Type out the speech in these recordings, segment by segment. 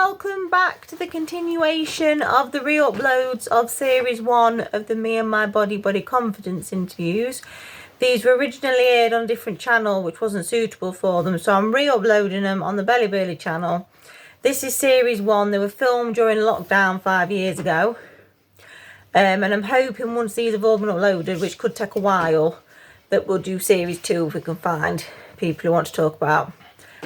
welcome back to the continuation of the re-uploads of series 1 of the Me and My Body Confidence interviews. These were originally aired on a different channel which wasn't suitable for them, so I'm re-uploading them on the Belly Burley channel. This is series 1. They were filmed during lockdown 5 years ago, and I'm hoping once these have all been uploaded, which could take a while, that we'll do series 2 if we can find people who want to talk about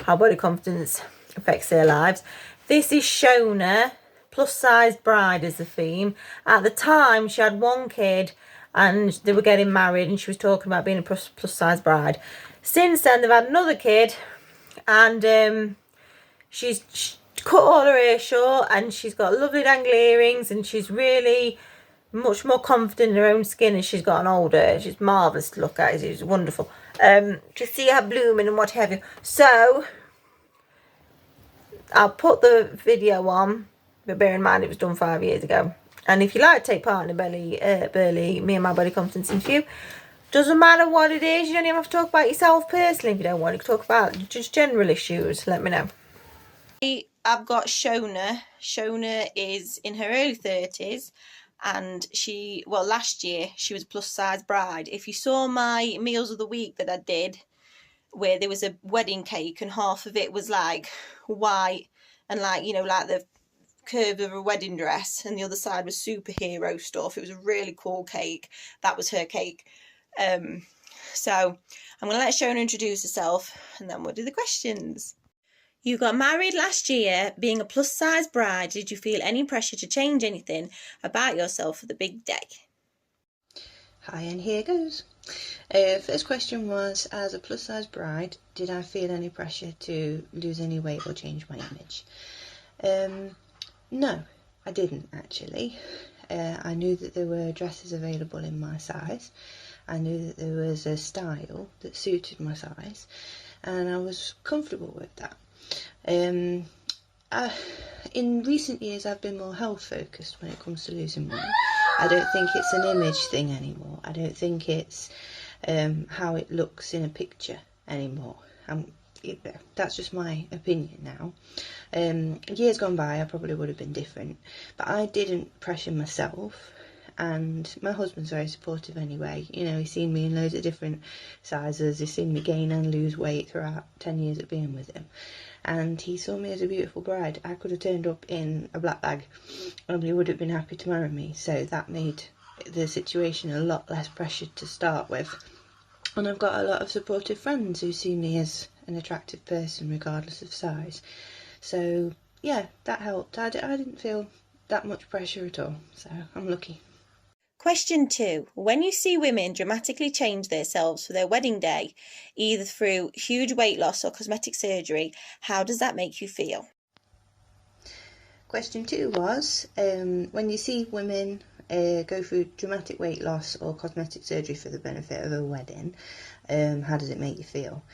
how body confidence affects their lives. This is SHONA, plus size bride is the theme. At the time she had 1 kid and they were getting married and she was talking about being a plus size bride. Since then they've had another kid and she's cut all her hair short and she's got lovely dangly earrings and she's really much more confident in her own skin as she's gotten older. She's marvellous to look at. She's wonderful. To see her blooming and what have you. So I'll put the video on, but bear in mind it was done 5 years ago. And if you like to take part in the Burley Me and My Body Confidence interview, doesn't matter what it is, you don't even have to talk about yourself personally if you don't want to talk about just general issues, let me know. I've got SHONA. SHONA is in her early 30s and she, well, last year she was a plus size bride. If you saw my meals of the week that I did, where there was a wedding cake and half of it was like white and like, you know, like the curve of a wedding dress, and the other side was superhero stuff. It was a really cool cake. That was her cake. So I'm going to let SHONA introduce herself and then we'll do the questions. You got married last year. Being a plus size bride, did you feel any pressure to change anything about yourself for the big day? Hi, and here goes. First question was, as a plus size bride, did I feel any pressure to lose any weight or change my image? No, I didn't actually. I knew that there were dresses available in my size. I knew that there was a style that suited my size and I was comfortable with that. In recent years I've been more health focused when it comes to losing weight. I don't think it's an image thing anymore. I don't think it's how it looks in a picture anymore. That's just my opinion now. Years gone by I probably would have been different, but I didn't pressure myself, and my husband's very supportive anyway. You know, he's seen me in loads of different sizes, he's seen me gain and lose weight throughout 10 years of being with him, and he saw me as a beautiful bride. I could have turned up in a black bag and he would have been happy to marry me, so that made the situation a lot less pressured to start with. And I've got a lot of supportive friends who see me as an attractive person regardless of size. So yeah, that helped. I didn't feel that much pressure at all, so I'm lucky. Question 2. When you see women dramatically change themselves for their wedding day, either through huge weight loss or cosmetic surgery, how does that make you feel? Question 2 was, when you see women go through dramatic weight loss or cosmetic surgery for the benefit of a wedding, how does it make you feel?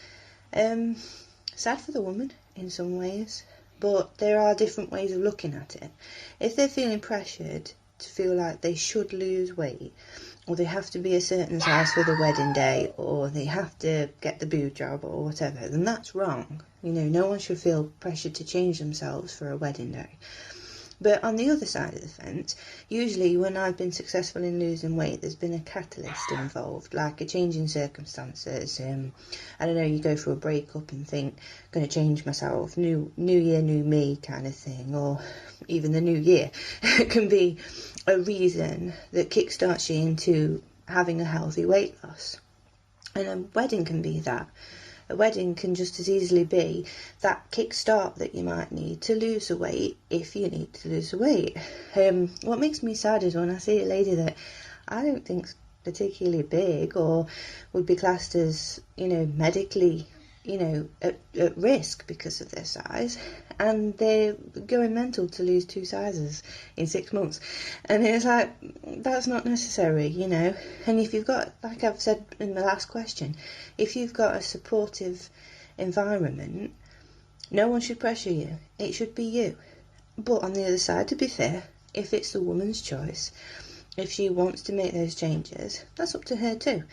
Sad for the woman in some ways, but there are different ways of looking at it. If they're feeling pressured to feel like they should lose weight, or they have to be a certain size for the wedding day, or they have to get the boob job or whatever, then that's wrong. You know, no one should feel pressured to change themselves for a wedding day. But on the other side of the fence, usually when I've been successful in losing weight, there's been a catalyst involved, like a change in circumstances. I don't know, you go through a breakup and think, going to change myself, new year, new me kind of thing, or even the new year can be a reason that kickstarts you into having a healthy weight loss. And a wedding can be that. A wedding can just as easily be that kickstart that you might need to lose the weight if you need to lose the weight. What makes me sad is when I see a lady that I don't think's particularly big or would be classed as, you know, medically, you know, at risk because of their size, and they're going mental to lose 2 sizes in 6 months. And it's like, that's not necessary, you know. And if you've got, like I've said in the last question, if you've got a supportive environment, no one should pressure you. It should be you. But on the other side, to be fair, if it's the woman's choice, if she wants to make those changes, that's up to her too.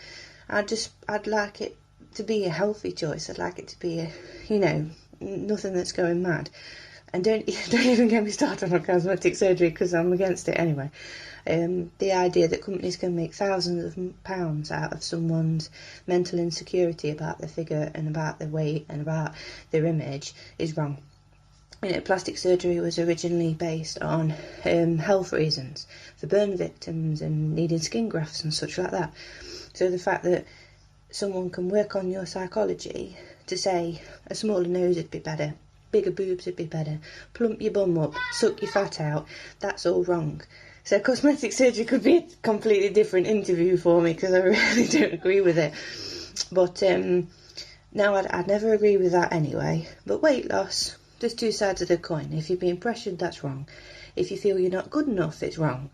I'd like it to be a healthy choice. I'd like it to be a, you know, nothing that's going mad. And don't even get me started on cosmetic surgery, because I'm against it anyway. The idea that companies can make thousands of pounds out of someone's mental insecurity about their figure and about their weight and about their image is wrong. You know, plastic surgery was originally based on health reasons, for burn victims and needing skin grafts and such like that. So the fact that someone can work on your psychology to say a smaller nose would be better, bigger boobs would be better, plump your bum up, suck your fat out, that's all wrong. So cosmetic surgery could be a completely different interview for me, because I really don't agree with it. But no, I'd never agree with that anyway. But weight loss, there's two sides of the coin. If you're being pressured, that's wrong. If you feel you're not good enough, it's wrong.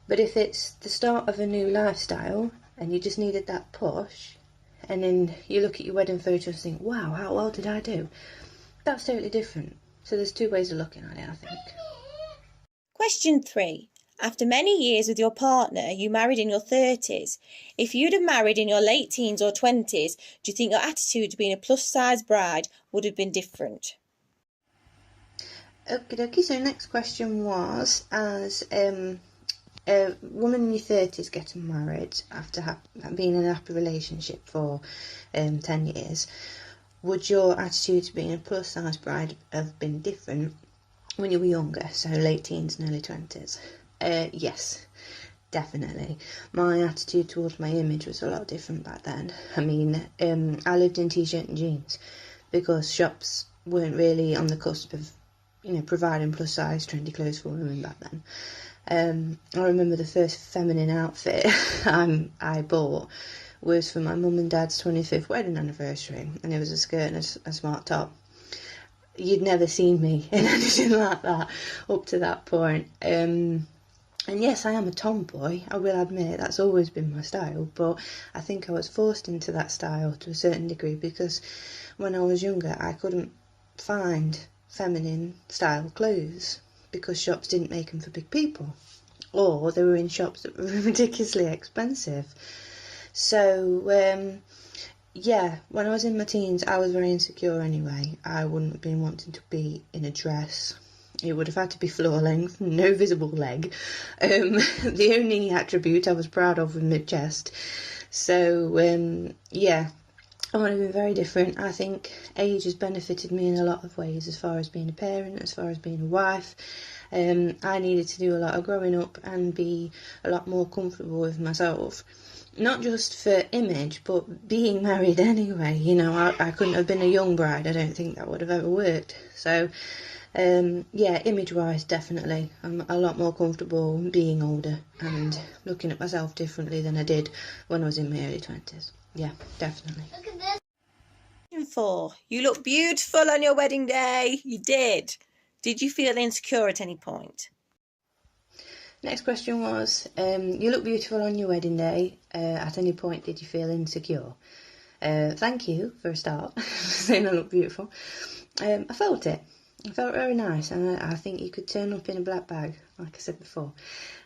But if it's the start of a new lifestyle and you just needed that push, and then you look at your wedding photos and think, wow, how well did I do? That's totally different. So there's two ways of looking at it, I think. Question 3. After many years with your partner, you married in your 30s. If you'd have married in your late teens or 20s, do you think your attitude to being a plus-size bride would have been different? Okie dokie, so next question was, as a woman in your 30s getting married after being in a happy relationship for 10 years, would your attitude to being a plus-size bride have been different when you were younger, so late teens and early 20s? Yes, definitely. My attitude towards my image was a lot different back then. I mean, I lived in t-shirt and jeans because shops weren't really on the cusp of, you know, providing plus-size trendy clothes for women back then. I remember the first feminine outfit I bought was for my mum and dad's 25th wedding anniversary, and it was a skirt and a smart top. You'd never seen me in anything like that up to that point. And yes, I am a tomboy, I will admit, that's always been my style, but I think I was forced into that style to a certain degree because when I was younger I couldn't find feminine style clothes because shops didn't make them for big people, or they were in shops that were ridiculously expensive. So yeah, when I was in my teens I was very insecure anyway. I wouldn't have been wanting to be in a dress. It would have had to be floor length, no visible leg. The only attribute I was proud of was mid-chest. So yeah, I would have been very different. I think age has benefited me in a lot of ways, as far as being a parent, as far as being a wife. I needed to do a lot of growing up and be a lot more comfortable with myself. Not just for image, but being married anyway. You know, I couldn't have been a young bride. I don't think that would have ever worked. So yeah, image-wise, definitely. I'm a lot more comfortable being older and looking at myself differently than I did when I was in my early 20s. Yeah, definitely. Look at this. Question 4. You look beautiful on your wedding day. You did. Did you feel insecure at any point? Next question was, you look beautiful on your wedding day. At any point did you feel insecure? Thank you for a start, saying I look beautiful. I felt it. It felt very nice, and I think you could turn up in a black bag, like I said before.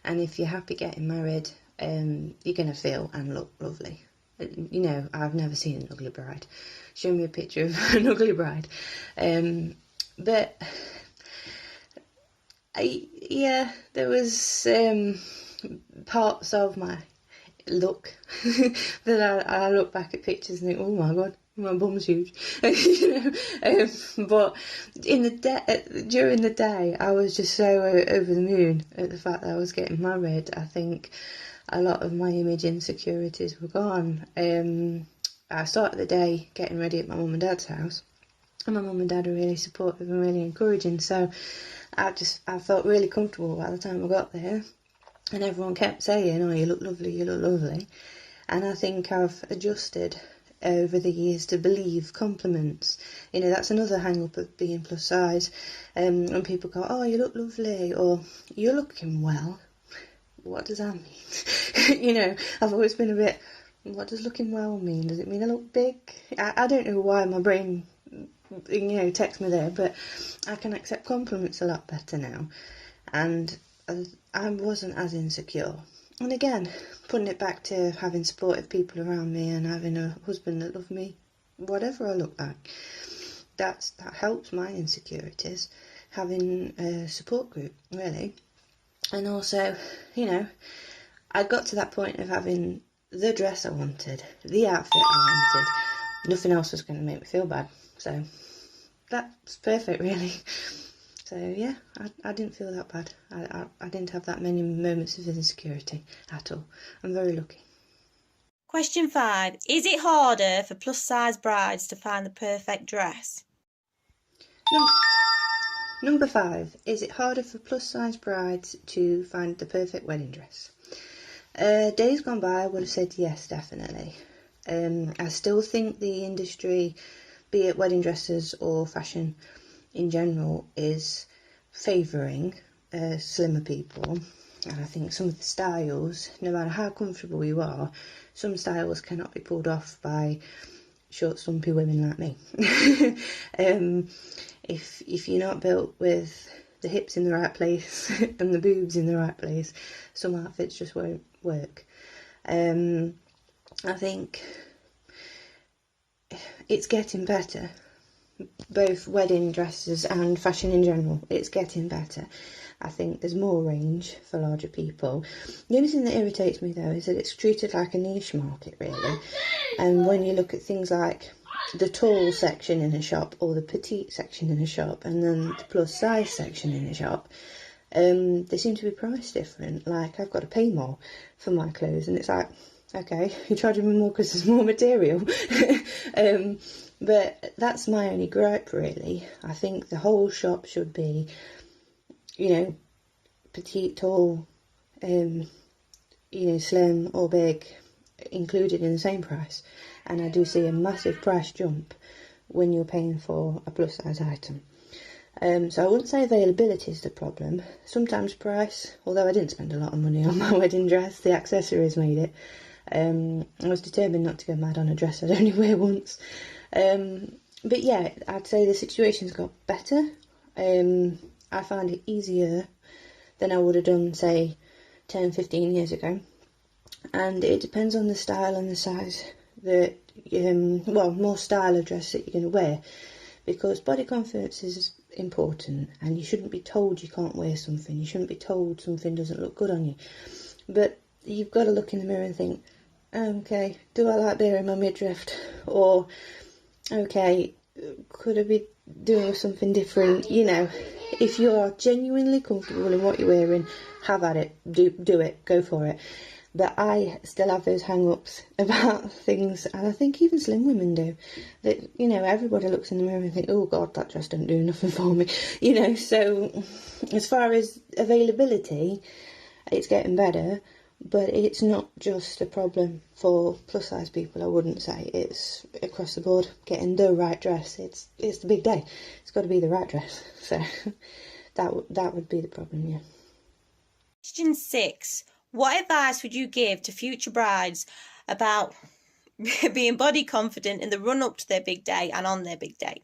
And if you're happy getting married, you're going to feel and look lovely. You know, I've never seen an ugly bride. Show me a picture of an ugly bride. But yeah, there was parts of my look that I look back at pictures and think, oh my god, my bum's huge. You know, but in the during the day I was just so over the moon at the fact that I was getting married. I think a lot of my image insecurities were gone. I started the day getting ready at my mum and dad's house, and my mum and dad are really supportive and really encouraging, so I felt really comfortable by the time I got there. And everyone kept saying, oh, you look lovely, you look lovely. And I think I've adjusted over the years to believe compliments. You know, that's another hang-up of being plus size. When people go, oh, you look lovely, or you're looking well. What does that mean? You know, I've always been a bit, what does looking well mean? Does it mean I look big? I don't know why my brain, you know, takes me there, but I can accept compliments a lot better now. And I wasn't as insecure. And again, putting it back to having supportive people around me and having a husband that loved me, whatever I look like, that helps my insecurities. having a support group, really. And also, you know, I got to that point of having the dress I wanted, the outfit I wanted. Nothing else was going to make me feel bad. So that's perfect, really. So yeah, I didn't feel that bad. I didn't have that many moments of insecurity at all. I'm very lucky. Question 5. Is it harder for plus size brides to find the perfect dress? Number 5. Is it harder for plus size brides to find the perfect wedding dress? Days gone by, I would have said yes, definitely. I still think the industry, be it wedding dresses or fashion in general, is favouring slimmer people. And I think some of the styles, no matter how comfortable you are, some styles cannot be pulled off by short, stumpy women like me. If you're not built with the hips in the right place and the boobs in the right place, some outfits just won't work. I think it's getting better, both wedding dresses and fashion in general. It's getting better. I think there's more range for larger people. The only thing that irritates me though is that it's treated like a niche market, really. And when you look at things like the tall section in a shop or the petite section in a shop and then the plus size section in a shop, they seem to be priced different. Like, I've got to pay more for my clothes, and it's like, okay, you're charging me more because there's more material. But that's my only gripe, really. I think the whole shop should be, you know, petite, tall, you know, slim or big, included in the same price. And I do see a massive price jump when you're paying for a plus size item. So I wouldn't say availability is the problem. Sometimes price, although I didn't spend a lot of money on my wedding dress, the accessories made it. I was determined not to go mad on a dress I'd only wear once. But yeah, I'd say the situation's got better. I found it easier than I would have done, say, 10, 15 years ago. And it depends on the style and the size that, well, more style of dress that you're going to wear. Because body confidence is important, and you shouldn't be told you can't wear something. You shouldn't be told something doesn't look good on you. But you've got to look in the mirror and think, okay, do I like bearing my midriff? Or, okay, could I be doing something different? You know, if you are genuinely comfortable in what you're wearing, have at it, do it, go for it. But I still have those hang-ups about things, and I think even slim women do, that, you know, everybody looks in the mirror and think, oh God, that dress don't do nothing for me, you know. So as far as availability, it's getting better, but it's not just a problem for plus size people, I wouldn't say. It's across the board, getting the right dress. It's the big day. It's got to be the right dress. So that would be the problem, yeah. Question 6. What advice would you give to future brides about being body confident in the run-up to their big day and on their big day?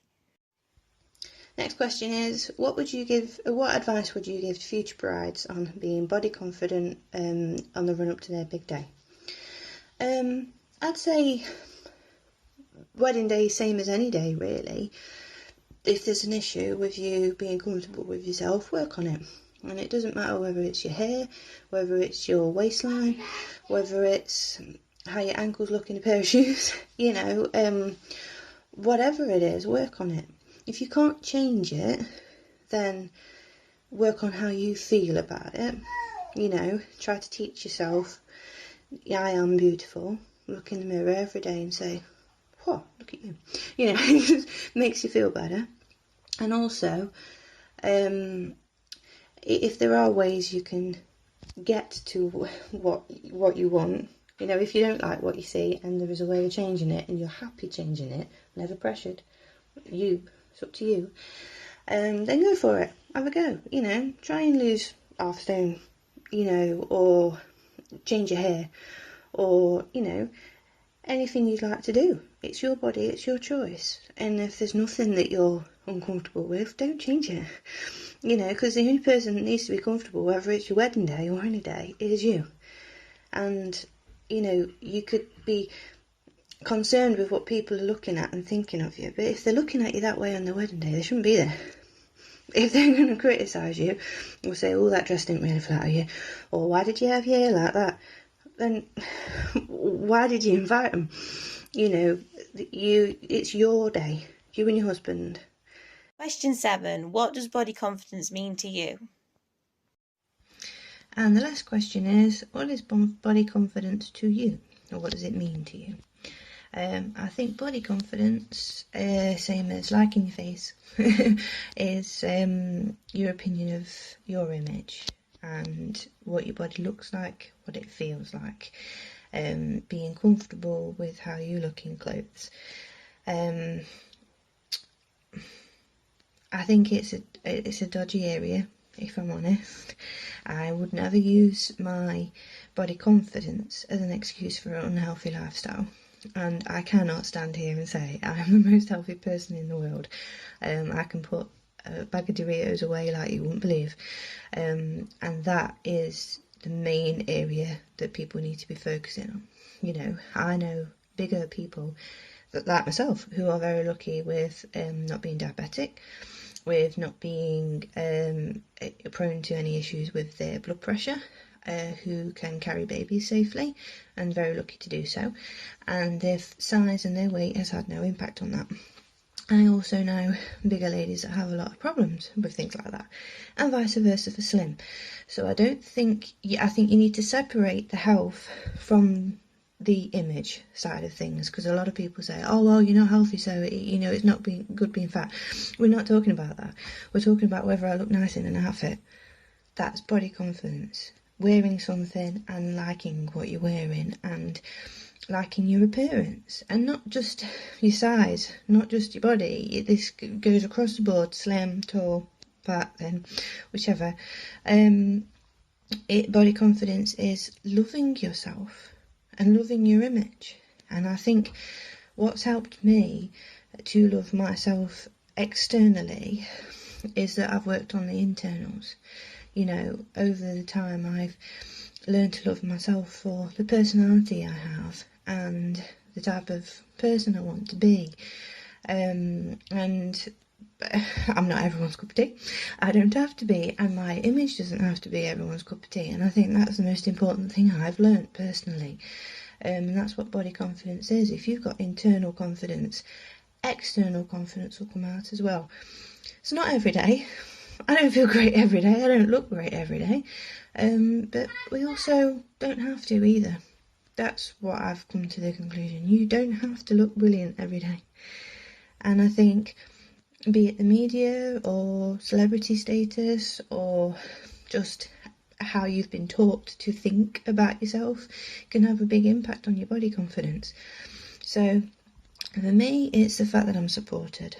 Next question is, what advice would you give to future brides on being body confident on the run-up to their big day? I'd say wedding day, same as any day, really. If there's an issue with you being comfortable with yourself, work on it. And it doesn't matter whether it's your hair, whether it's your waistline, whether it's how your ankles look in a pair of shoes, you know, whatever it is, work on it. If you can't change it, then work on how you feel about it. You know, try to teach yourself, yeah, I am beautiful. Look in the mirror every day and say, whoa, look at you. You know, it just makes you feel better. And also, if there are ways you can get to what you want, you know, if you don't like what you see and there is a way of changing it and you're happy changing it, never pressured, it's up to you, then go for it, have a go, you know, try and lose half stone, you know, or change your hair, or, you know, anything you'd like to do. It's your body, it's your choice, and if there's nothing that you're uncomfortable with, don't change it. You know, because the only person that needs to be comfortable, whether it's your wedding day or any day, is you. And, you know, you could be concerned with what people are looking at and thinking of you, but if they're looking at you that way on their wedding day, they shouldn't be there. If they're going to criticise you or say, oh, that dress didn't really flatter you, or why did you have your hair like that, then why did you invite them? You know, it's your day, you and your husband. Question 7. What does body confidence mean to you? And the last question is, what is body confidence to you? Or what does it mean to you? I think body confidence, same as liking your face, is your opinion of your image and what your body looks like, what it feels like, being comfortable with how you look in clothes. I think it's a dodgy area, if I'm honest. I would never use my body confidence as an excuse for an unhealthy lifestyle. And I cannot stand here and say I am the most healthy person in the world. I can put a bag of Doritos away like you wouldn't believe. And that is the main area that people need to be focusing on. You know, I know bigger people, like myself, who are very lucky with not being diabetic, with not being prone to any issues with their blood pressure, who can carry babies safely, and very lucky to do so, and their size and their weight has had no impact on that. I also know bigger ladies that have a lot of problems with things like that, and vice versa for slim. So I think you need to separate the health from the image side of things, because a lot of people say, oh well, you're not healthy, so it's not good being fat. We're not talking about that. We're talking about whether I look nice in an outfit. That's body confidence. Wearing something and liking what you're wearing and liking your appearance, and not just your size, not just your body. This goes across the board: slim, tall, fat, thin, whichever. Body confidence is loving yourself and loving your image. And I think what's helped me to love myself externally is that I've worked on the internals. Over the time I've learned to love myself for the personality I have and the type of person I want to be. And I'm not everyone's cup of tea. I don't have to be, and my image doesn't have to be everyone's cup of tea. And I think that's the most important thing I've learned personally. And that's what body confidence is. If you've got internal confidence, external confidence will come out as well. It's not every day. I don't feel great every day. I don't look great every day. But we also don't have to either. That's what I've come to the conclusion. You don't have to look brilliant every day. And I think, be it the media or celebrity status or just how you've been taught to think about yourself, can have a big impact on your body confidence. So for me, it's the fact that I'm supported.